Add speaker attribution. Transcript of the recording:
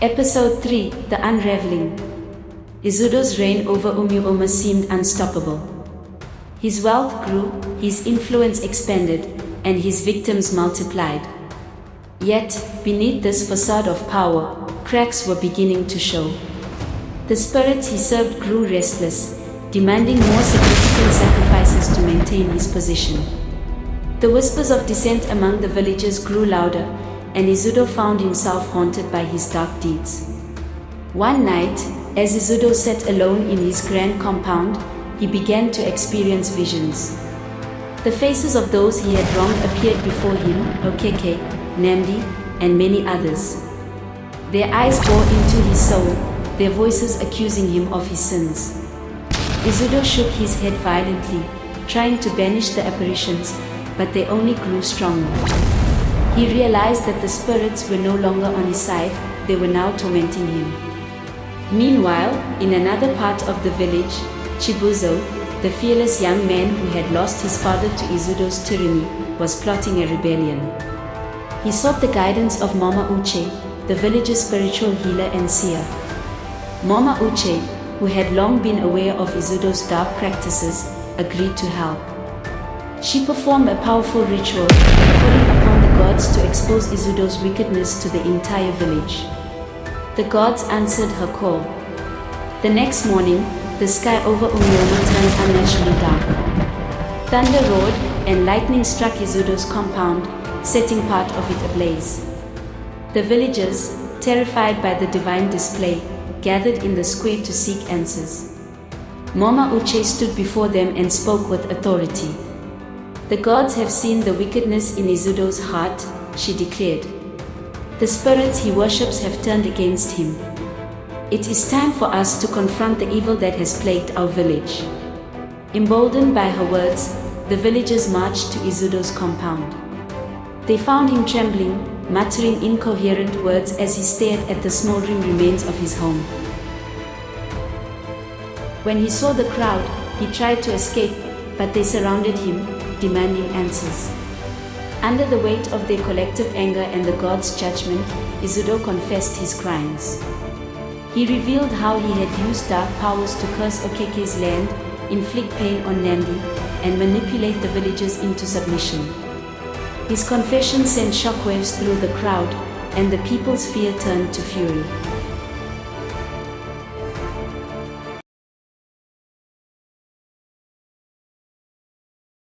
Speaker 1: Episode 3: The Unraveling. Ezeudo's reign over Umuoma seemed unstoppable. His wealth grew, his influence expanded, and his victims multiplied. Yet, beneath this facade of power, cracks were beginning to show. The spirits he served grew restless, demanding more significant sacrifices to maintain his position. The whispers of dissent among the villagers grew louder, and Ezeudo found himself haunted by his dark deeds. One night, as Ezeudo sat alone in his grand compound, he began to experience visions. The faces of those he had wronged appeared before him, Okeke, Namdi, and many others. Their eyes bore into his soul, their voices accusing him of his sins. Ezeudo shook his head violently, trying to banish the apparitions, but they only grew stronger. He realized that the spirits were no longer on his side, they were now tormenting him. Meanwhile, in another part of the village, Chibuzo, the fearless young man who had lost his father to Ezeudo's tyranny, was plotting a rebellion. He sought the guidance of Mama Uche, the village's spiritual healer and seer. Mama Uche, who had long been aware of Ezeudo's dark practices, agreed to help. She performed a powerful ritual, calling upon the gods to expose Ezeudo's wickedness to the entire village. The gods answered her call. The next morning, the sky over Umuoma turned unnaturally dark. Thunder roared, and lightning struck Ezeudo's compound, setting part of it ablaze. The villagers, terrified by the divine display, gathered in the square to seek answers. Mama Uche stood before them and spoke with authority. "The gods have seen the wickedness in Ezeudo's heart," she declared. "The spirits he worships have turned against him. It is time for us to confront the evil that has plagued our village." Emboldened by her words, the villagers marched to Ezeudo's compound. They found him trembling, muttering incoherent words as he stared at the smoldering remains of his home. When he saw the crowd, he tried to escape, but they surrounded him, demanding answers. Under the weight of their collective anger and the gods' judgment, Ezeudo confessed his crimes. He revealed how he had used dark powers to curse Okeke's land, inflict pain on Nandi, and manipulate the villagers into submission. His confession sent shockwaves through the crowd, and the people's fear turned to fury.